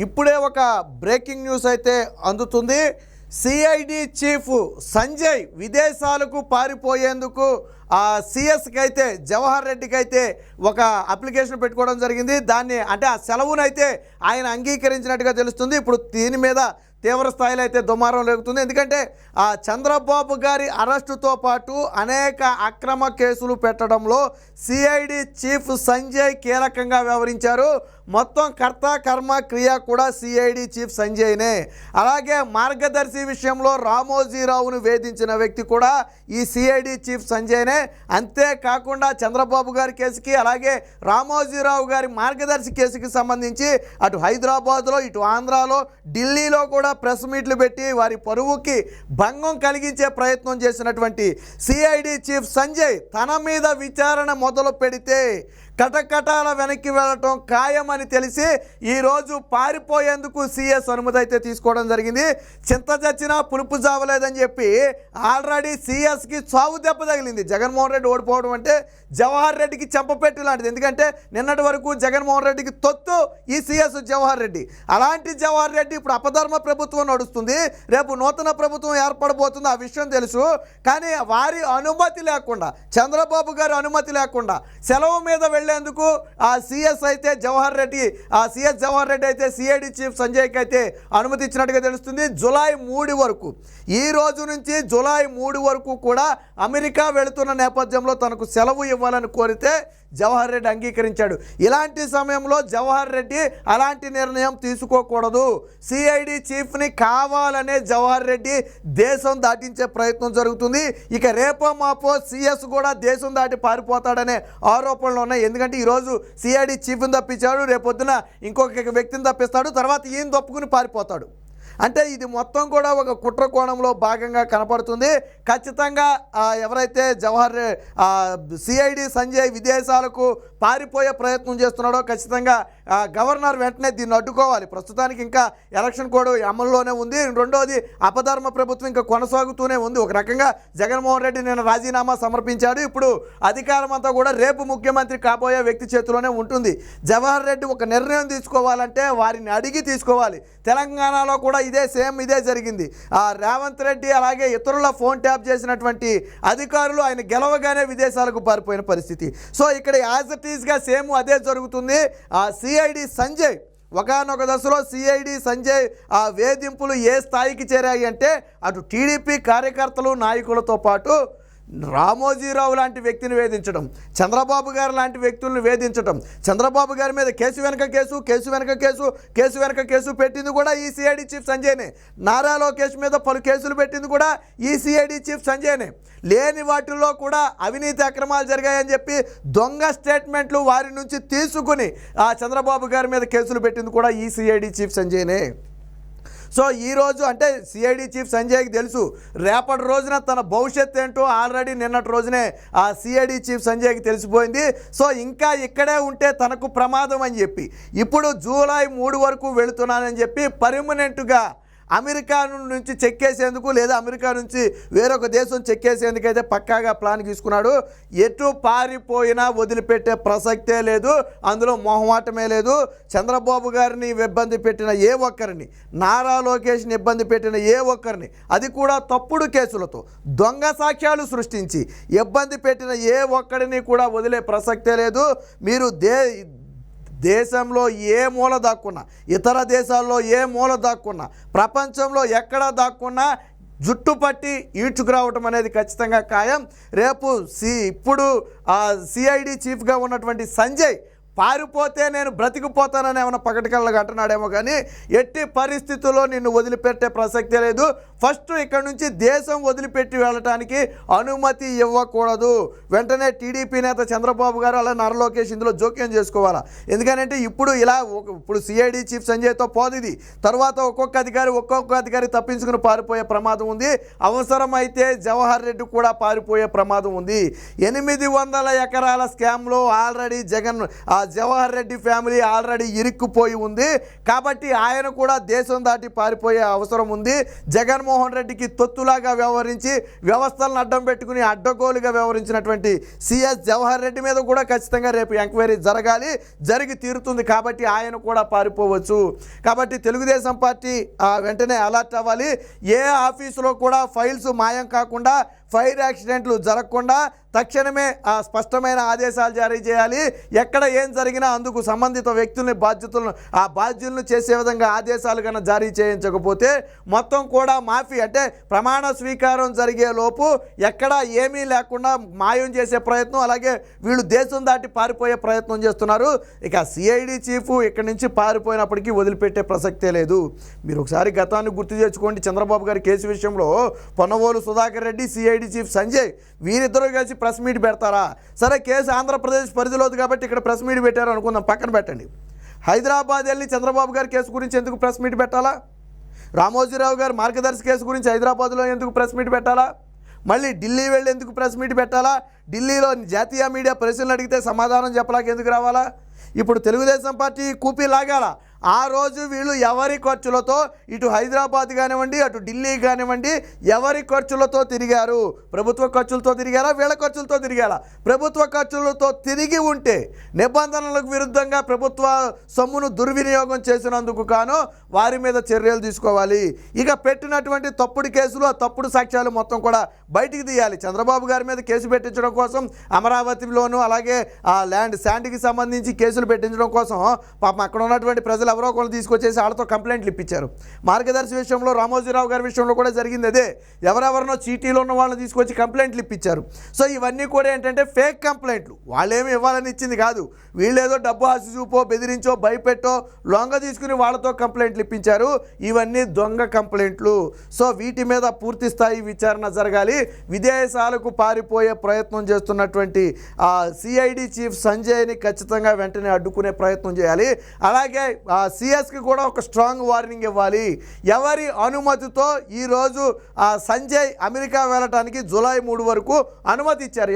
ఇప్పుడే ఒక breaking news అయితే అందుతుంది. సిఐడి చీఫ్ సంజయ్ విదేశాలకు పారిపోయేందుకు సిఎస్కి అయితే జవహర్ రెడ్డికి అయితే ఒక అప్లికేషన్ పెట్టుకోవడం జరిగింది. దాన్ని అంటే ఆ సెలవునైతే ఆయన అంగీకరించినట్టుగా తెలుస్తుంది. ఇప్పుడు దీని మీద తీవ్ర స్థాయిలో అయితే దుమారం లేగుతుంది. ఎందుకంటే చంద్రబాబు గారి అరెస్టుతో పాటు అనేక అక్రమ కేసులు పెట్టడంలో సిఐడి చీఫ్ సంజయ్ కీలకంగా వ్యవహరించారు. మొత్తం కర్త కర్మ క్రియ కూడా సిఐడి చీఫ్ సంజయ్నే. అలాగే మార్గదర్శి విషయంలో రామోజీరావును వేధించిన వ్యక్తి కూడా ఈ సిఐడి చీఫ్ సంజయ్నే. అంతేకాకుండా చంద్రబాబు గారి కేసుకి అలాగే రామోజీరావు గారి మార్గదర్శి కేసుకి సంబంధించి అటు హైదరాబాద్లో ఇటు ఆంధ్రాలో ఢిల్లీలో కూడా ప్రెస్ మీట్లు పెట్టి వారి పరువుకి భంగం కలిగించే ప్రయత్నం చేసినటువంటి సిఐడి చీఫ్ సంజయ్ తన మీద విచారణ మొదలు పెడితే కటకటాల వెనక్కి వెళ్ళటం ఖాయమని తెలిసి ఈరోజు పారిపోయేందుకు సిఎస్ అనుమతి అయితే తీసుకోవడం జరిగింది. చింత చచ్చినా పులుపు చావలేదని చెప్పి ఆల్రెడీ సిఎస్కి చావు దెబ్బ తగిలింది. జగన్మోహన్ రెడ్డి ఓడిపోవడం అంటే జవహర్ రెడ్డికి చెంపపెట్టు లాంటిది. ఎందుకంటే నిన్నటి వరకు జగన్మోహన్ రెడ్డికి తొత్తు ఈ సిఎస్ జవహర్ రెడ్డి. అలాంటి జవహర్ రెడ్డి ఇప్పుడు అపధర్మ ప్రభుత్వం నడుస్తుంది, రేపు నూతన ప్రభుత్వం ఏర్పడబోతుంది, ఆ విషయం తెలుసు. కానీ వారి అనుమతి లేకుండా, చంద్రబాబు గారి అనుమతి లేకుండా సెలవు మీద వెళ్ళేందుకు ఆ సిఎస్ అయితే జవహర్ రెడ్డి అయితే సిఐడి చీఫ్ సంజయ్కి అయితే అనుమతి ఇచ్చినట్టుగా తెలుస్తుంది. జూలై 3 వరకు, ఈ రోజు నుంచి జూలై 3 వరకు కూడా అమెరికా వెళుతున్న నేపథ్యంలో తనకు సెలవు ఇవ్వాలని కోరితే జవహర్ రెడ్డి అంగీకరించాడు. ఇలాంటి సమయంలో జవహర్ రెడ్డి అలాంటి నిర్ణయం తీసుకోకూడదు. సిఐడి చీఫ్ని కావాలనే జవహర్ రెడ్డి దేశం దాటించే ప్రయత్నం జరుగుతుంది. ఇక రేపో మాపో సిఎస్ కూడా దేశం దాటి పారిపోతాడనే ఆరోపణలు ఉన్నాయి. ఎందుకంటే ఈరోజు సిఐడి చీఫ్ని తప్పించాడు, రేపొద్దున ఇంకొక వ్యక్తిని తప్పిస్తాడు, తర్వాత ఈయన తప్పుకుని పారిపోతాడు. అంటే ఇది మొత్తం కూడా ఒక కుట్ర కోణంలో భాగంగా కనపడుతుంది. ఖచ్చితంగా ఎవరైతే సిఐడి సంజయ్ విదేశాలకు పారిపోయే ప్రయత్నం చేస్తున్నాడో ఖచ్చితంగా గవర్నర్ వెంటనే దీన్ని అడ్డుకోవాలి. ప్రస్తుతానికి ఇంకా ఎలక్షన్ కోడ్ అమల్లోనే ఉంది. రెండోది అపధర్మ ప్రభుత్వం ఇంకా కొనసాగుతూనే ఉంది. ఒక రకంగా జగన్మోహన్ రెడ్డి నిన్న రాజీనామా సమర్పించాడు. ఇప్పుడు అధికారం అంతా కూడా రేపు ముఖ్యమంత్రి కాబోయే వ్యక్తి చేతిలోనే ఉంటుంది. జవహర్ రెడ్డి ఒక నిర్ణయం తీసుకోవాలంటే వారిని అడిగి తీసుకోవాలి. తెలంగాణలో కూడా ఇదే జరిగింది. రేవంత్ రెడ్డి అలాగే ఇతరుల ఫోన్ ట్యాప్ చేసినటువంటి అధికారులు ఆయన గెలవగానే విదేశాలకు పారిపోయిన పరిస్థితి. సో ఇక్కడ యాజ్ ఇట్ ఈస్గా సేమ్ అదే జరుగుతుంది. సిఐడి సంజయ్ ఒకనొక దశలో సిఐడి సంజయ్ వేధింపులు ఏ స్థాయికి చేరాయి అంటే అటు టీడీపీ కార్యకర్తలు నాయకులతో పాటు రామోజీరావు లాంటి వ్యక్తిని వేధించడం, చంద్రబాబు గారు లాంటి వ్యక్తులను వేధించడం, చంద్రబాబు గారి మీద కేసు వెనక కేసు పెట్టింది కూడా ఈ సిఐడి చీఫ్ సంజయ్నే. నారా లోకేష్ మీద పలు కేసులు పెట్టింది కూడా ఈ సిఐడి చీఫ్ సంజయ్నే. లేని వాటిల్లో కూడా అవినీతి అక్రమాలు జరిగాయని చెప్పి దొంగ స్టేట్మెంట్లు వారి నుంచి తీసుకుని చంద్రబాబు గారి మీద కేసులు పెట్టింది కూడా ఈ సిఐడి చీఫ్ సంజయ్నే. సో ఈరోజు అంటే సిఐడి చీఫ్ సంజయ్కి తెలుసు రేపటి రోజున తన భవిష్యత్తు ఏంటో ఆల్రెడీ నిన్నటి రోజునే సిఐడి చీఫ్ సంజయ్కి తెలిసిపోయింది. సో ఇంకా ఇక్కడే ఉంటే తనకు ప్రమాదం అని చెప్పి ఇప్పుడు జూలై 3 వరకు వెళుతున్నానని చెప్పి పర్మనెంట్గా అమెరికా నుంచి చెక్కేసేందుకు లేదా అమెరికా నుంచి వేరొక దేశం చెక్కేసేందుకు అయితే పక్కాగా ప్లాన్ తీసుకున్నాడు. ఎటు పారిపోయినా వదిలిపెట్టే ప్రసక్తే లేదు, అందులో మొహమాటమే లేదు. చంద్రబాబు గారిని ఇబ్బంది పెట్టిన ఏ ఒక్కరిని, నారా లోకేష్ని ఇబ్బంది పెట్టిన ఏ ఒక్కరిని, అది కూడా తప్పుడు కేసులతో దొంగ సాక్ష్యాలు సృష్టించి ఇబ్బంది పెట్టిన ఏ ఒక్కడిని కూడా వదిలే ప్రసక్తే లేదు. మీరు దేశంలో ఏ మూల దాక్కున్నా, ఇతర దేశాల్లో ఏ మూల దాక్కున్నా, ప్రపంచంలో ఎక్కడ దాక్కున్నా జుట్టు పట్టి ఈడ్చుకురావటం అనేది ఖచ్చితంగా ఖాయం. రేపు ఇప్పుడు సిఐడి చీఫ్గా ఉన్నటువంటి సంజయ్ పారిపోతే నేను బ్రతికిపోతానని ఏమైనా పకటికల్లా అంటున్నాడేమో కానీ ఎట్టి పరిస్థితుల్లో నిన్ను వదిలిపెట్టే ప్రసక్తే లేదు. ఫస్ట్ ఇక్కడ నుంచి దేశం వదిలిపెట్టి వెళ్ళటానికి అనుమతి ఇవ్వకూడదు. వెంటనే టీడీపీ నేత చంద్రబాబు గారు అలా నారా లోకేష్ ఇందులో జోక్యం చేసుకోవాలా. ఎందుకంటే ఇప్పుడు సిఐడి చీఫ్ సంజయ్తో పోదిది, తర్వాత ఒక్కొక్క అధికారి తప్పించుకుని పారిపోయే ప్రమాదం ఉంది. అవసరమైతే జవహర్ రెడ్డి కూడా పారిపోయే ప్రమాదం ఉంది. 800 ఎకరాల స్కామ్లో already Jawahar Reddy family already ఇరుక్కుపోయి ఉంది. కాబట్టి ఆయన కూడా దేశం దాటి పారిపోయే అవసరం ఉంది. జగన్మోహన్ రెడ్డికి తొత్తులాగా వ్యవహరించి వ్యవస్థలను అడ్డం పెట్టుకుని అడ్డగోలుగా వ్యవహరించినటువంటి సిఎస్ జవహర్ రెడ్డి మీద కూడా ఖచ్చితంగా రేపు ఎంక్వైరీ జరగాలి, జరిగి తీరుతుంది. కాబట్టి ఆయన కూడా పారిపోవచ్చు. కాబట్టి తెలుగుదేశం పార్టీ వెంటనే అలర్ట్ అవ్వాలి. ఏ ఆఫీసులో కూడా ఫైల్స్ మాయం కాకుండా, ఫైర్ యాక్సిడెంట్లు జరగకుండా తక్షణమే స్పష్టమైన ఆదేశాలు జారీ చేయాలి. ఎక్కడ ఏం జరిగినా అందుకు సంబంధిత వ్యక్తుల్ని బాధ్యులను చేసే విధంగా ఆదేశాలు కన్నా జారీ చేయించకపోతే మొత్తం కూడా మాఫీ, అంటే ప్రమాణ స్వీకారం జరిగే లోపు ఎక్కడ ఏమీ లేకుండా మాయం చేసే ప్రయత్నం, అలాగే వీళ్ళు దేశం దాటి పారిపోయే ప్రయత్నం చేస్తున్నారు. ఇక సిఐడి చీఫ్ ఇక్కడి నుంచి పారిపోయినప్పటికీ వదిలిపెట్టే ప్రసక్తే లేదు. మీరు ఒకసారి గతాన్ని గుర్తు తెచ్చుకోండి. చంద్రబాబు గారి కేసు విషయంలో పొన్నవోలు సుధాకర్ రెడ్డి, సిఐడి చీఫ్ సంజయ్ వీరిద్దరూ కలిసి ప్రెస్ మీట్ పెడతారా? సరే, కేసు ఆంధ్రప్రదేశ్ పరిధిలోది కాబట్టి ఇక్కడ ప్రెస్ మీట్ పెట్టారు అనుకుందాం, పక్కన పెట్టండి. హైదరాబాద్ వెళ్ళి చంద్రబాబు గారి కేసు గురించి ఎందుకు ప్రెస్ మీట్ పెట్టాలా? రామోజీరావు గారు మార్గదర్శి కేసు గురించి హైదరాబాద్లో ఎందుకు ప్రెస్ మీట్ పెట్టాలా? మళ్ళీ ఢిల్లీ వెళ్ళి ఎందుకు ప్రెస్ మీట్ పెట్టాలా? ఢిల్లీలో జాతీయ మీడియా ప్రశ్నలు అడిగితే సమాధానం చెప్పలేక ఎందుకు రావాలా? ఇప్పుడు తెలుగుదేశం పార్టీ కూపీ లాగాల. ఆ రోజు వీళ్ళు ఎవరి ఖర్చులతో ఇటు హైదరాబాద్ కానివ్వండి, అటు ఢిల్లీ కానివ్వండి, ఎవరి ఖర్చులతో తిరిగారు? ప్రభుత్వ ఖర్చులతో తిరిగారా, వీళ్ళ ఖర్చులతో తిరిగారా? ప్రభుత్వ ఖర్చులతో తిరిగి ఉంటే నిబంధనలకు విరుద్ధంగా ప్రభుత్వ సొమ్మును దుర్వినియోగం చేసినందుకు గాను వారి మీద చర్యలు తీసుకోవాలి. ఇక పెట్టినటువంటి తప్పుడు కేసులు, ఆ తప్పుడు సాక్ష్యాలు మొత్తం కూడా బయటికి తీయాలి. చంద్రబాబు గారి మీద కేసు పెట్టించడం కోసం అమరావతిలోను, అలాగే ఆ ల్యాండ్ శాండ్కి సంబంధించి కేసులు పెట్టించడం కోసం పాపం అక్కడ ఉన్నటువంటి ప్రజలు ఎవరో ఒకళ్ళు తీసుకొచ్చేసి వాళ్ళతో కంప్లైంట్లు ఇప్పించారు. మార్గదర్శి విషయంలో, రామోజీరావు గారి విషయంలో కూడా జరిగింది అదే. ఎవరెవరినో చీటీలో ఉన్న వాళ్ళని తీసుకొచ్చి కంప్లైంట్లు ఇప్పించారు. సో ఇవన్నీ కూడా ఏంటంటే ఫేక్ కంప్లైంట్లు. వాళ్ళేమి ఇవ్వాలని ఇచ్చింది కాదు, వీళ్ళేదో డబ్బు ఆశ చూపో, బెదిరించో, భయపెట్టో, లొంగ తీసుకుని వాళ్ళతో కంప్లైంట్లు ఇప్పించారు. ఇవన్నీ దొంగ కంప్లైంట్లు. సో వీటి మీద పూర్తి స్థాయి విచారణ జరగాలి. విదేశాలకు పారిపోయే ప్రయత్నం చేస్తున్నటువంటి సిఐడి చీఫ్ సంజయ్ని ఖచ్చితంగా వెంటనే అడ్డుకునే ప్రయత్నం చేయాలి. అలాగే సిఎస్కి కూడా ఒక స్ట్రాంగ్ వార్నింగ్ ఇవ్వాలి. ఎవరి అనుమతితో ఈరోజు సంజయ్ అమెరికా వెళ్ళటానికి జూలై 3 వరకు అనుమతి ఇచ్చారు?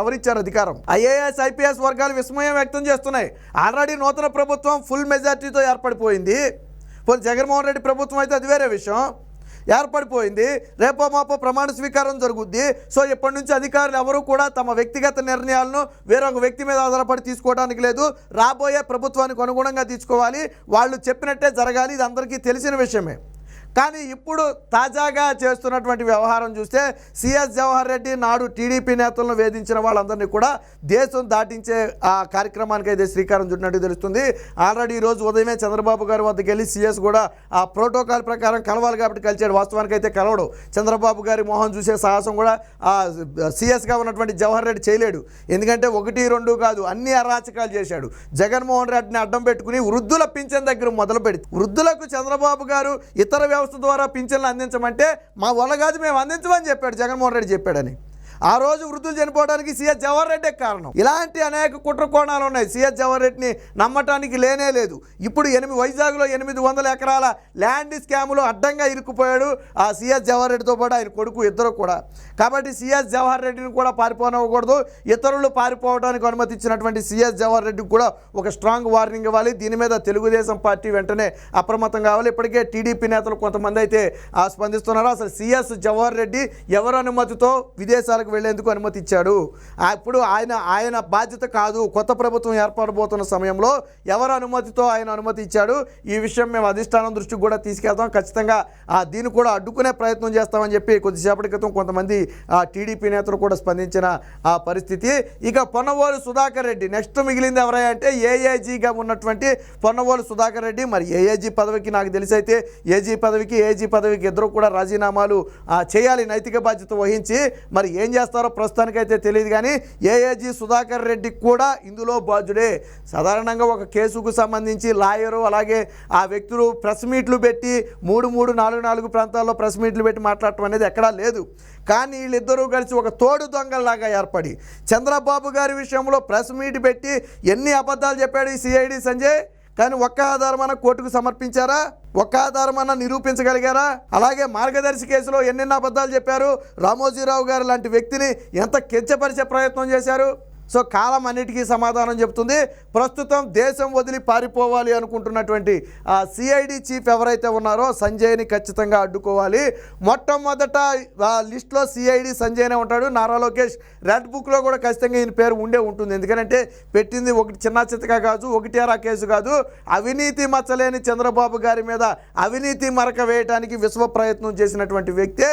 ఎవరిచ్చారు అధికారం? ఐఏఎస్ ఐపీఎస్ వర్గాలు విస్మయం వ్యక్తం చేస్తున్నాయి. ఆల్రెడీ నూతన ప్రభుత్వం ఫుల్ మెజార్టీతో ఏర్పడిపోయింది. జగన్మోహన్ రెడ్డి ప్రభుత్వం అయితే అది వేరే విషయం, ఏర్పడిపోయింది. రేపో మాపో ప్రమాణ స్వీకారం జరుగుద్ది. సో ఇప్పటి నుంచి అధికారులు ఎవరు కూడా తమ వ్యక్తిగత నిర్ణయాలను వేరొక వ్యక్తి మీద ఆధారపడి తీసుకోవడానికి లేదు. రాబోయే ప్రభుత్వానికి అనుగుణంగా తీసుకోవాలి. వాళ్ళు చెప్పినట్టే జరగాలి. ఇది అందరికీ తెలిసిన విషయమే. కానీ ఇప్పుడు తాజాగా చేస్తున్నటువంటి వ్యవహారం చూస్తే సిఎస్ జవహర్ రెడ్డి నాడు టీడీపీ నేతలను వేధించిన వాళ్ళందరినీ కూడా దేశం దాటించే ఆ కార్యక్రమానికి అయితే శ్రీకారం చుట్టినట్టు తెలుస్తుంది. ఆల్రెడీ ఈరోజు ఉదయమే చంద్రబాబు గారి వద్దకు వెళ్ళి సిఎస్ కూడా ఆ ప్రోటోకాల్ ప్రకారం కలవాలి కాబట్టి కలిచాడు. వాస్తవానికి అయితే కలవడు. చంద్రబాబు గారి మొహం చూసే సాహసం కూడా సిఎస్గా ఉన్నటువంటి జవహర్ రెడ్డి చేయలేడు. ఎందుకంటే 1, 2 కాదు, అన్ని అరాచకాలు చేశాడు. జగన్మోహన్ రెడ్డిని అడ్డం పెట్టుకుని వృద్ధుల పింఛన్ దగ్గర మొదలు పెడి వృద్ధులకు చంద్రబాబు గారు ఇతర వ్యవస్థ ద్వారా పింఛన్లు అందించమంటే మా వల్ల కాదు, మేము అందించమని చెప్పాడు. జగన్మోహన్ రెడ్డి చెప్పాడని. ఆ రోజు వృద్ధులు చనిపోవడానికి సిఎస్ జవహర్ రెడ్డే కారణం. ఇలాంటి అనేక కుట్ర కోణాలు ఉన్నాయి. సిఎస్ జవహర్ రెడ్డిని నమ్మటానికి లేనే లేదు. ఇప్పుడు వైజాగ్లో 800 ఎకరాల ల్యాండ్ స్కామ్లో అడ్డంగా ఇరుక్కుపోయాడు ఆ సిఎస్ జవహర్ రెడ్డితో పాటు ఆయన కొడుకు, ఇద్దరు కూడా. కాబట్టి సిఎస్ జవహర్ రెడ్డిని కూడా పారిపోనివ్వకూడదు. ఇతరులు పారిపోవడానికి అనుమతి ఇచ్చినటువంటి సిఎస్ జవహర్ రెడ్డికి కూడా ఒక స్ట్రాంగ్ వార్నింగ్ ఇవ్వాలి. దీని మీద తెలుగుదేశం పార్టీ వెంటనే అప్రమత్తం కావాలి. ఇప్పటికే టీడీపీ నేతలు కొంతమంది అయితే స్పందిస్తున్నారు. అసలు సిఎస్ జవహర్ రెడ్డి ఎవరు అనుమతితో విదేశాలకు వెళ్లేందుకు అనుమతి ఇచ్చాడు? ఇప్పుడు ఆయన బాధ్యత కాదు. కొత్త ప్రభుత్వం ఏర్పడబోతున్న సమయంలో ఎవరు అనుమతితో ఆయన అనుమతి ఇచ్చాడు? ఈ విషయం మేము అధిష్టానం దృష్టికి కూడా తీసుకెళ్తాం. ఖచ్చితంగా దీన్ని కూడా అడ్డుకునే ప్రయత్నం చేస్తామని చెప్పి కొద్దిసేపటి క్రితం కొంతమంది టీడీపీ నేతలు కూడా స్పందించిన పరిస్థితి. ఇక పొన్నవోలు సుధాకర్ రెడ్డి నెక్స్ట్ మిగిలింది ఎవరయ్యా అంటే ఏఏజీగా ఉన్నటువంటి పొన్నవోలు సుధాకర్ రెడ్డి. మరి ఏఏజీ పదవికి నాకు తెలిసి అయితే ఏజీ పదవికి ఇద్దరు కూడా రాజీనామాలు చేయాలి, నైతిక బాధ్యత వహించి. మరి ఏం చేస్తారో ప్రస్తుతానికైతే తెలియదు. కానీ ఏఏజీ సుధాకర్ రెడ్డి కూడా ఇందులో బాధ్యుడే. సాధారణంగా ఒక కేసుకు సంబంధించి లాయరు, అలాగే ఆ వ్యక్తులు ప్రెస్ మీట్లు పెట్టి 3, 4 ప్రాంతాల్లో ప్రెస్ మీట్లు పెట్టి మాట్లాడటం అనేది ఎక్కడా లేదు. కానీ వీళ్ళిద్దరూ కలిసి ఒక తోడు దొంగల్లాగా ఏర్పడి చంద్రబాబు గారి విషయంలో ప్రెస్ మీట్ పెట్టి ఎన్ని అబద్ధాలు చెప్పాడు ఈ సిఐడి సంజయ్. కానీ ఒక్క ఆధారమన్నా కోర్టుకు సమర్పించారా? ఒక్క ఆధారమన్నా నిరూపించగలిగారా? అలాగే మార్గదర్శి కేసులో ఎన్నెన్ని అబద్ధాలు చెప్పారు? రామోజీరావు గారు లాంటి వ్యక్తిని ఎంత కించపరిచే ప్రయత్నం చేశారు? సో కాలం అన్నిటికీ సమాధానం చెప్తుంది. ప్రస్తుతం దేశం వదిలి పారిపోవాలి అనుకుంటున్నటువంటి సిఐడి చీఫ్ ఎవరైతే ఉన్నారో సంజయ్ని ఖచ్చితంగా అడ్డుకోవాలి. మొట్టమొదట లిస్ట్లో సిఐడి సంజయ్నే ఉంటాడు. నారా లోకేష్ రెడ్ బుక్లో కూడా ఖచ్చితంగా ఈయన పేరు ఉంటుంది. ఎందుకంటే పెట్టింది ఒకటి చిన్న చిత్తగా కాదు, ఒకటేరా కేసు కాదు, అవినీతి మచ్చలేని చంద్రబాబు గారి మీద అవినీతి మరక వేయడానికి విశ్వ ప్రయత్నం చేసినటువంటి వ్యక్తే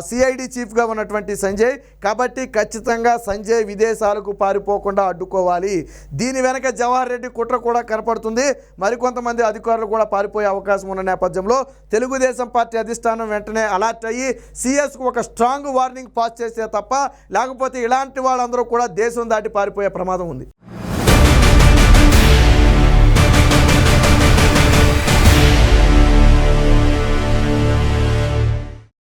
సిఐడి చీఫ్గా ఉన్నటువంటి సంజయ్. కాబట్టి ఖచ్చితంగా సంజయ్ విదేశాలకు పారిపోకుండా అడ్డుకోవాలి. దీని వెనక జవహర్ రెడ్డి కుట్ర కూడా కనపడుతుంది. మరికొంతమంది అధికారులు కూడా పారిపోయే అవకాశం ఉన్న నేపథ్యంలో తెలుగుదేశం పార్టీ అధిష్టానం వెంటనే అలర్ట్ అయ్యి సిఎస్కు ఒక స్ట్రాంగ్ వార్నింగ్ పాస్ చేస్తే తప్ప లేకపోతే ఇలాంటి వాళ్ళందరూ కూడా దేశం దాటి పారిపోయే ప్రమాదం ఉంది.